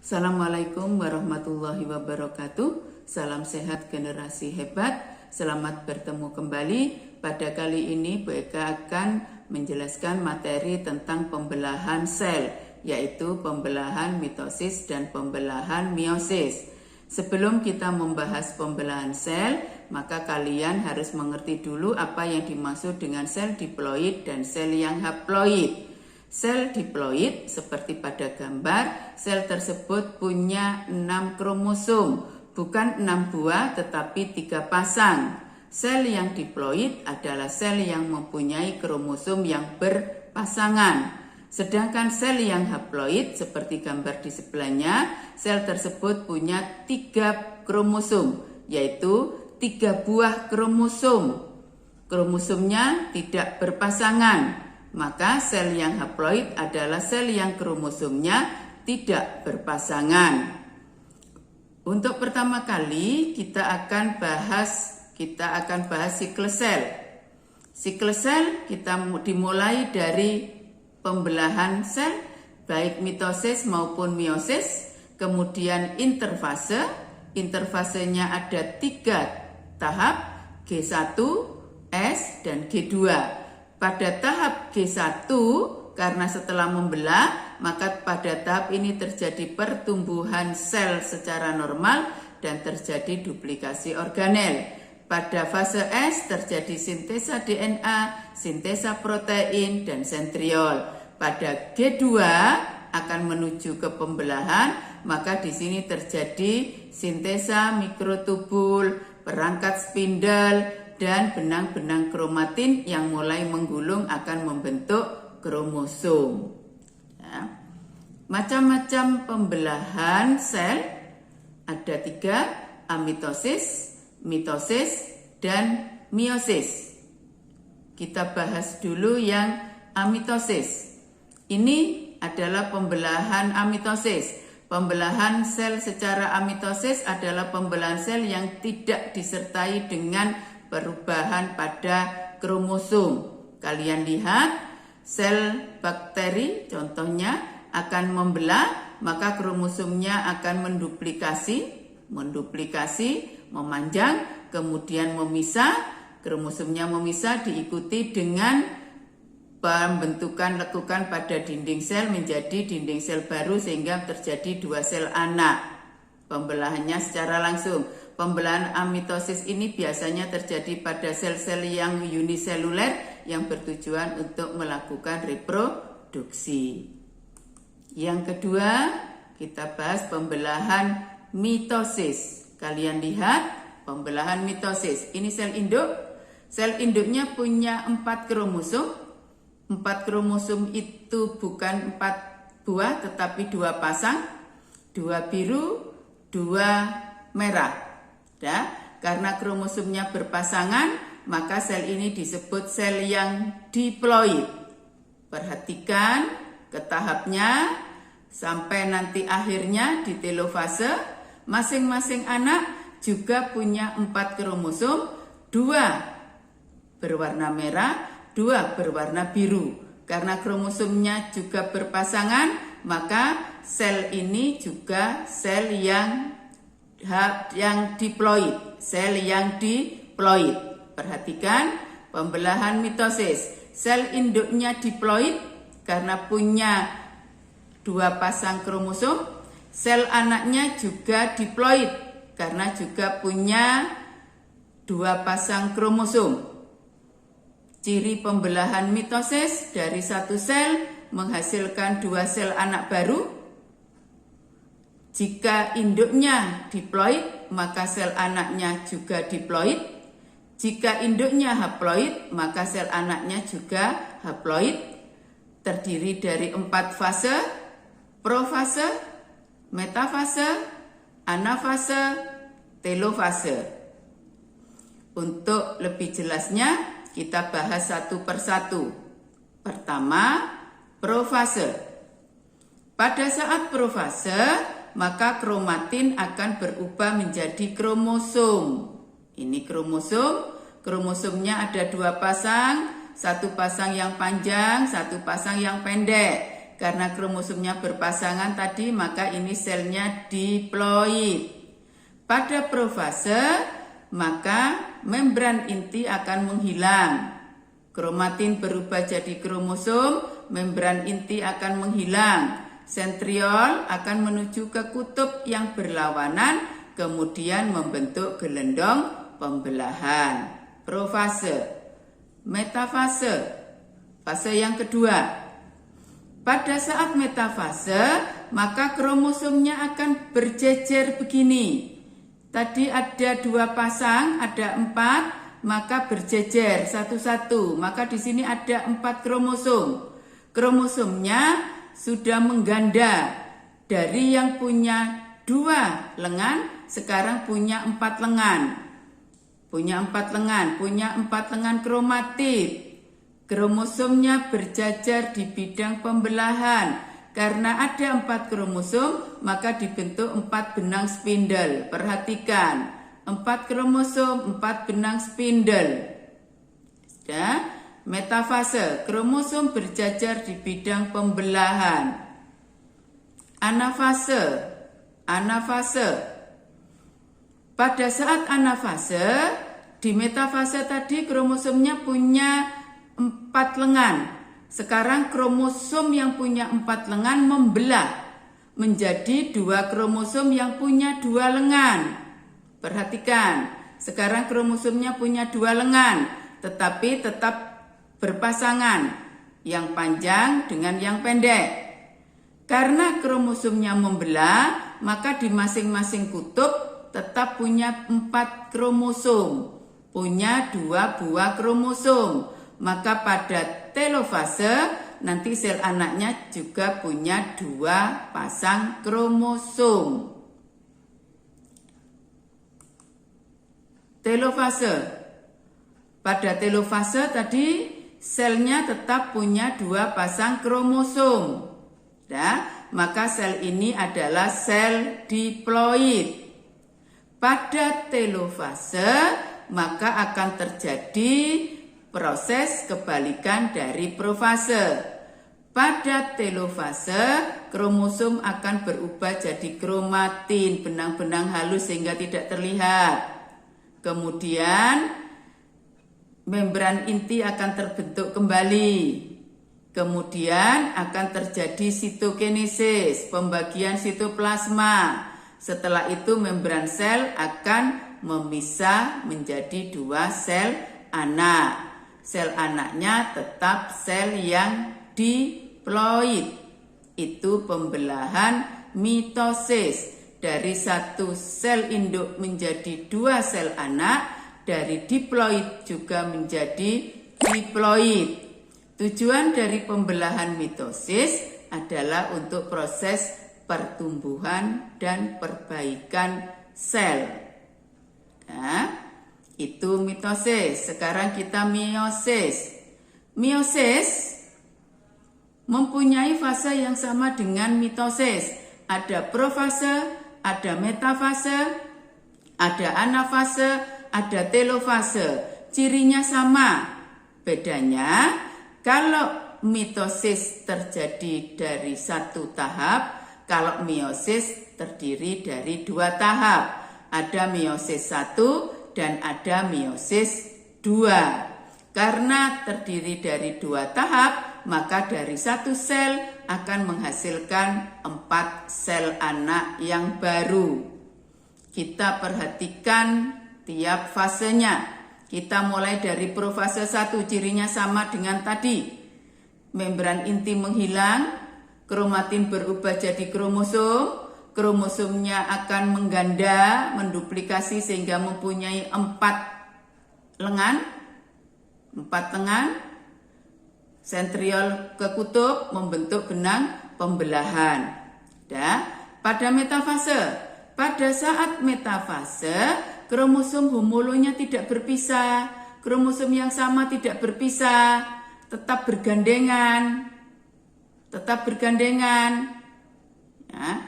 Assalamualaikum warahmatullahi wabarakatuh. Salam sehat generasi hebat. Selamat bertemu kembali. Pada kali ini Bu Eka akan menjelaskan materi tentang pembelahan sel, yaitu pembelahan mitosis dan pembelahan meiosis. Sebelum kita membahas pembelahan sel, maka kalian harus mengerti dulu apa yang dimaksud dengan sel diploid dan sel yang haploid. Sel diploid seperti pada gambar, sel tersebut punya 6 kromosom, bukan 6 buah tetapi 3 pasang. Sel yang diploid adalah sel yang mempunyai kromosom yang berpasangan. Sedangkan sel yang haploid seperti gambar di sebelahnya, sel tersebut punya 3 kromosom, yaitu 3 buah kromosom. Kromosomnya tidak berpasangan. Maka sel yang haploid adalah sel yang kromosomnya tidak berpasangan. Untuk pertama kali kita akan bahas siklus sel. Siklus sel kita dimulai dari pembelahan sel baik mitosis maupun meiosis, kemudian interfase. Interfasenya ada 3 tahap, G1, S, dan G2. Pada tahap G1, karena setelah membelah, maka pada tahap ini terjadi pertumbuhan sel secara normal dan terjadi duplikasi organel. Pada fase S terjadi sintesa DNA, sintesa protein, dan sentriol. Pada G2 akan menuju ke pembelahan, maka di sini terjadi sintesa mikrotubul, perangkat spindel, dan benang-benang kromatin yang mulai menggulung akan membentuk kromosom. Ya. Macam-macam pembelahan sel ada 3, amitosis, mitosis, dan meiosis. Kita bahas dulu yang amitosis. Ini adalah pembelahan amitosis. Pembelahan sel secara amitosis adalah pembelahan sel yang tidak disertai dengan perubahan pada kromosom. Kalian lihat sel bakteri contohnya akan membelah, maka kromosomnya akan menduplikasi, memanjang, kemudian memisah. Kromosomnya memisah diikuti dengan pembentukan lekukan pada dinding sel menjadi dinding sel baru sehingga terjadi 2 sel anak. Pembelahannya secara langsung. Pembelahan amitosis ini biasanya terjadi pada sel-sel yang uniseluler yang bertujuan untuk melakukan reproduksi. Yang kedua, kita bahas pembelahan mitosis. Kalian lihat pembelahan mitosis. Ini sel induk. Sel induknya punya 4 kromosom. 4 kromosom itu bukan 4 buah tetapi 2 pasang. 2 biru, 2 merah. Ya, karena kromosomnya berpasangan, maka sel ini disebut sel yang diploid. Perhatikan ke tahapnya sampai nanti akhirnya di telofase. Masing-masing anak juga punya 4 kromosom, 2 berwarna merah, 2 berwarna biru. Karena kromosomnya juga berpasangan, maka sel ini juga sel yang diploid, sel yang diploid. Perhatikan pembelahan mitosis. Sel induknya diploid karena punya 2 pasang kromosom. Sel anaknya juga diploid karena juga punya 2 pasang kromosom. Ciri pembelahan mitosis dari 1 sel menghasilkan 2 sel anak baru. Jika induknya diploid, maka sel anaknya juga diploid. Jika induknya haploid, maka sel anaknya juga haploid. Terdiri dari 4 fase: profase, metafase, anafase, telofase. Untuk lebih jelasnya, kita bahas satu persatu. Pertama, profase. Pada saat profase, maka kromatin akan berubah menjadi kromosom. Ini kromosom. Kromosomnya ada 2 pasang, 1 pasang yang panjang, 1 pasang yang pendek. Karena kromosomnya berpasangan tadi, maka ini selnya diploid. Pada profase, maka membran inti akan menghilang. Kromatin berubah jadi kromosom, membran inti akan menghilang. Sentriol akan menuju ke kutub yang berlawanan, kemudian membentuk gelendong pembelahan. Profase. Metafase, fase yang kedua. Pada saat metafase, maka kromosomnya akan berjejer begini. Tadi ada 2 pasang, ada 4, maka berjejer satu-satu. Maka di sini ada 4 kromosom. Kromosomnya sudah mengganda. Dari yang punya 2 lengan, sekarang punya 4 lengan. Punya 4 lengan kromatid. Kromosomnya berjajar di bidang pembelahan. Karena ada 4 kromosom, maka dibentuk 4 benang spindel. Perhatikan, 4 kromosom, 4 benang spindel. Sudah, metafase, kromosom berjajar di bidang pembelahan. Anafase, pada saat anafase, di metafase tadi kromosomnya punya 4 lengan. Sekarang kromosom yang punya 4 lengan membelah menjadi 2 kromosom yang punya 2 lengan. Perhatikan, sekarang kromosomnya punya 2 lengan, tetapi tetap berpasangan, yang panjang dengan yang pendek. Karena kromosomnya membelah, maka di masing-masing kutub tetap punya 4 kromosom, punya 2 buah kromosom. Maka pada telofase nanti sel anaknya juga punya 2 pasang kromosom. Telofase. Pada telofase tadi selnya tetap punya 2 pasang kromosom. Nah, maka sel ini adalah sel diploid. Pada telofase maka akan terjadi proses kebalikan dari profase. Pada telofase, kromosom akan berubah jadi kromatin, benang-benang halus sehingga tidak terlihat. Kemudian, membran inti akan terbentuk kembali. Kemudian akan terjadi sitokinesis, pembagian sitoplasma. Setelah itu membran sel akan memisah menjadi 2 sel anak. Sel anaknya tetap sel yang diploid. Itu pembelahan mitosis. Dari 1 sel induk menjadi 2 sel anak. Dari diploid juga menjadi diploid. Tujuan dari pembelahan mitosis adalah untuk proses pertumbuhan dan perbaikan sel. Nah, itu mitosis. Sekarang kita meiosis. Meiosis mempunyai fase yang sama dengan mitosis. Ada profase, ada metafase, ada anafase, ada telofase. Cirinya sama. Bedanya, kalau mitosis terjadi dari 1 tahap, kalau meiosis terdiri dari 2 tahap. Ada meiosis 1 dan ada meiosis 2. Karena terdiri dari 2 tahap, maka dari 1 sel akan menghasilkan 4 sel anak yang baru. Kita perhatikan tiap fasenya. Kita mulai dari profase 1, cirinya sama dengan tadi. Membran inti menghilang, kromatin berubah jadi kromosom. Kromosomnya akan mengganda, menduplikasi sehingga mempunyai 4 lengan. Sentriol ke kutub membentuk benang pembelahan. Pada metafase, pada saat metafase, kromosom homolonya tidak berpisah. Kromosom yang sama tidak berpisah, tetap bergandengan. Ya.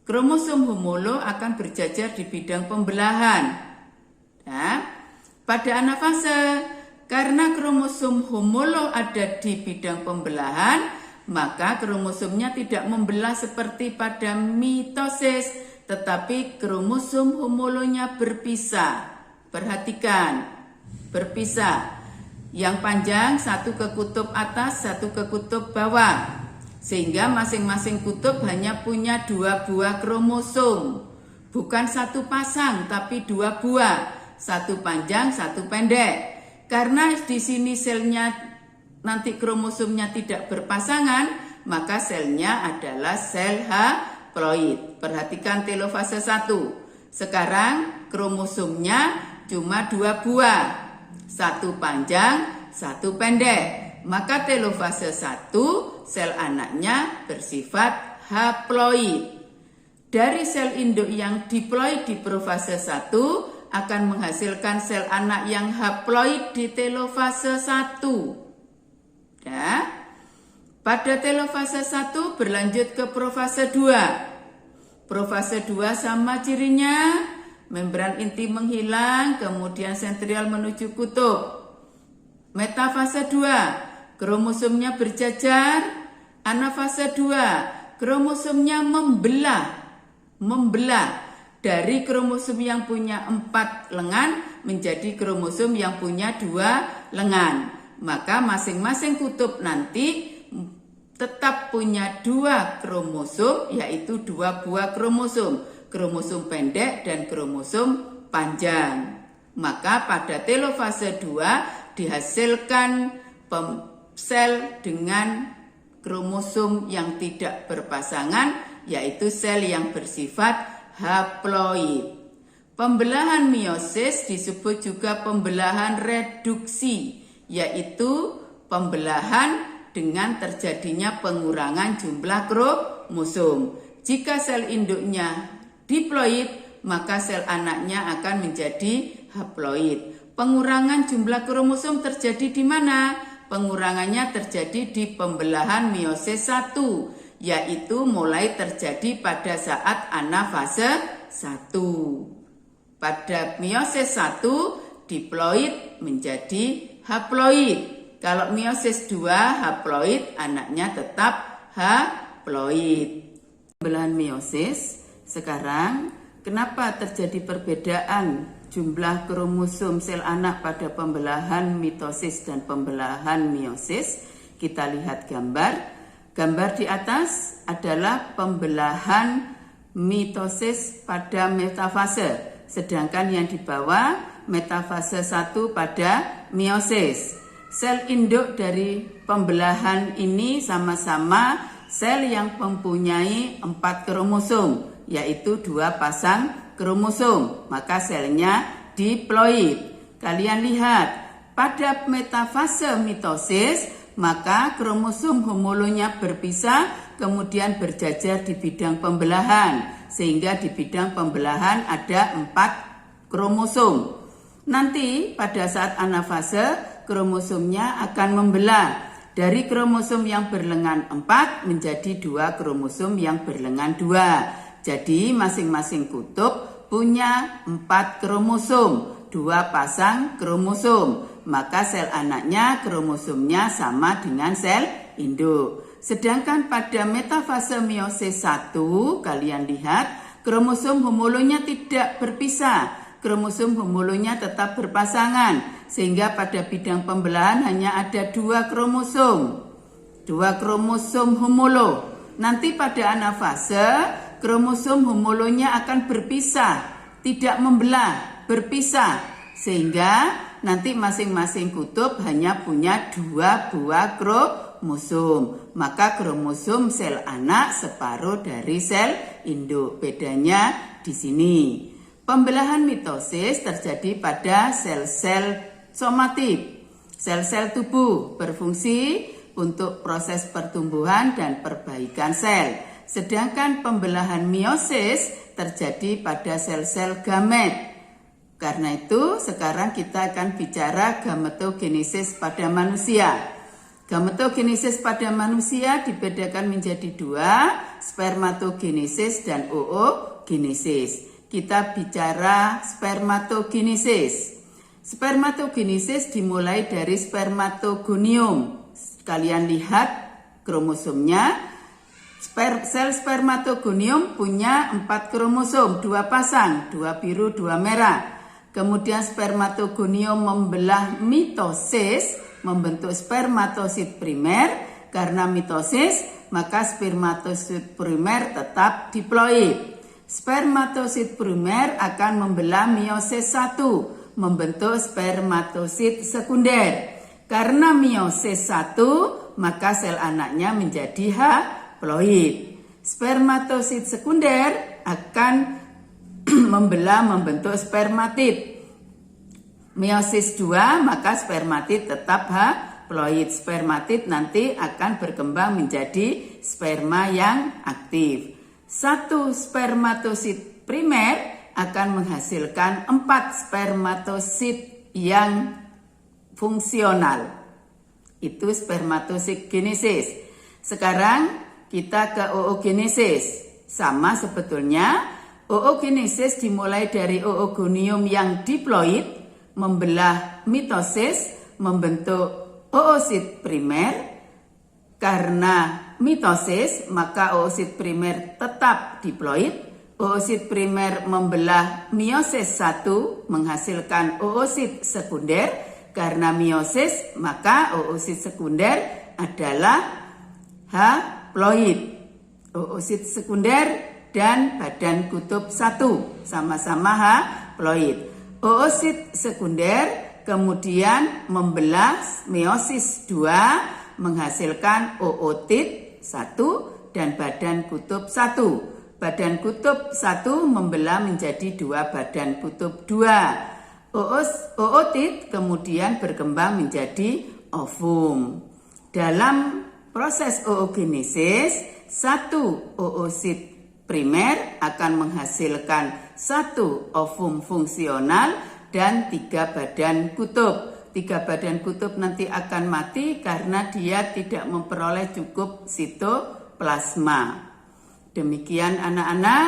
Kromosom homolo akan berjajar di bidang pembelahan. Ya. Pada anafase, karena kromosom homolo ada di bidang pembelahan, maka kromosomnya tidak membelah seperti pada mitosis, tetapi kromosom homolonya berpisah. Perhatikan, berpisah. Yang panjang satu ke kutub atas, satu ke kutub bawah. Sehingga masing-masing kutub hanya punya 2 buah kromosom. Bukan satu pasang, tapi 2 buah. Satu panjang, satu pendek. Karena di sini selnya nanti kromosomnya tidak berpasangan, maka selnya adalah sel haploid. Perhatikan telofase 1. Sekarang kromosomnya cuma 2 buah. Satu panjang, satu pendek. Maka telofase 1 sel anaknya bersifat haploid. Dari sel induk yang diploid di profase 1 akan menghasilkan sel anak yang haploid di telofase 1. Ya. Pada telofase 1 berlanjut ke profase 2. Profase 2 sama cirinya, membran inti menghilang, kemudian sentrial menuju kutub. Metafase 2, kromosomnya berjajar. Anafase 2, kromosomnya membelah dari kromosom yang punya 4 lengan menjadi kromosom yang punya 2 lengan. Maka masing-masing kutub nanti tetap punya 2 kromosom, yaitu 2 buah kromosom, kromosom pendek dan kromosom panjang. Maka pada telofase 2 dihasilkan sel dengan kromosom yang tidak berpasangan, yaitu sel yang bersifat haploid. Pembelahan meiosis disebut juga pembelahan reduksi, yaitu pembelahan dengan terjadinya pengurangan jumlah kromosom. Jika sel induknya diploid, maka sel anaknya akan menjadi haploid. Pengurangan jumlah kromosom terjadi di mana? Pengurangannya terjadi di pembelahan meiosis 1, yaitu mulai terjadi pada saat anafase 1. Pada meiosis 1 diploid menjadi haploid. Kalau meiosis 2 haploid, anaknya tetap haploid. Pembelahan meiosis sekarang, kenapa terjadi perbedaan jumlah kromosom sel anak pada pembelahan mitosis dan pembelahan meiosis? Kita lihat gambar. Gambar di atas adalah pembelahan mitosis pada metafase, sedangkan yang di bawah metafase 1 pada meiosis. Sel induk dari pembelahan ini sama-sama sel yang mempunyai 4 kromosom, yaitu 2 pasang kromosom, maka selnya diploid. Kalian lihat, pada metafase mitosis, maka kromosom homolonya berpisah, kemudian berjajar di bidang pembelahan, sehingga di bidang pembelahan ada 4 kromosom. Nanti pada saat anafase, kromosomnya akan membelah dari kromosom yang berlengan 4 menjadi 2 kromosom yang berlengan 2. Jadi masing-masing kutub punya 4 kromosom, 2 pasang kromosom. Maka sel anaknya kromosomnya sama dengan sel induk. Sedangkan pada metafase meiosis 1, kalian lihat kromosom homolonya tidak berpisah. Kromosom homolonya tetap berpasangan, sehingga pada bidang pembelahan hanya ada 2 kromosom. 2 kromosom homolo. Nanti pada anafase, kromosom homolonya akan berpisah, tidak membelah, berpisah, sehingga nanti masing-masing kutub hanya punya 2 buah kromosom. Maka kromosom sel anak separuh dari sel induk. Bedanya di sini. Pembelahan mitosis terjadi pada sel-sel somatik. Sel-sel tubuh berfungsi untuk proses pertumbuhan dan perbaikan sel. Sedangkan pembelahan meiosis terjadi pada sel-sel gamet. Karena itu sekarang kita akan bicara gametogenesis pada manusia. Gametogenesis pada manusia dibedakan menjadi 2, spermatogenesis dan oogenesis. Kita bicara spermatogenesis. Spermatogenesis dimulai dari spermatogonium. Kalian lihat kromosomnya. Sel spermatogonium punya 4 kromosom, 2 pasang, 2 biru, 2 merah. Kemudian spermatogonium membelah mitosis, membentuk spermatosit primer. Karena mitosis, maka spermatosit primer tetap diploid. Spermatosit primer akan membelah meiosis 1, membentuk spermatosit sekunder. Karena meiosis 1, maka sel anaknya menjadi haploid. Spermatosit sekunder akan membentuk spermatid. Meiosis 2, maka spermatid tetap haploid. Spermatid nanti akan berkembang menjadi sperma yang aktif. 1 spermatosit primer akan menghasilkan 4 spermatosit yang fungsional. Itu spermatogenesis. Sekarang kita ke oogenesis. Sama sebetulnya, oogenesis dimulai dari oogonium yang diploid, membelah mitosis, membentuk oosit primer. Karena mitosis, maka oosit primer tetap diploid. Oosit primer membelah meiosis 1, menghasilkan oosit sekunder. Karena meiosis, maka oosit sekunder adalah haploid. Oosit sekunder dan badan kutub 1 sama-sama haploid. Oosit sekunder kemudian membelah meiosis 2, menghasilkan ootit 1 dan badan kutub 1. Badan kutub 1 membelah menjadi 2 badan kutub 2. Ootit kemudian berkembang menjadi ovum. Dalam proses oogenesis, 1 oosit primer akan menghasilkan 1 ovum fungsional dan 3 badan kutub. 3 badan kutub nanti akan mati karena dia tidak memperoleh cukup sitoplasma. Demikian anak-anak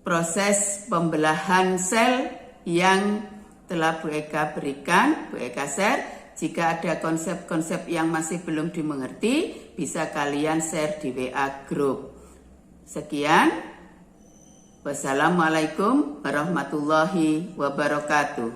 proses pembelahan sel yang telah Bu Eka berikan, Bu Eka share. Jika ada konsep-konsep yang masih belum dimengerti, bisa kalian share di WA Group. Sekian. Wassalamualaikum warahmatullahi wabarakatuh.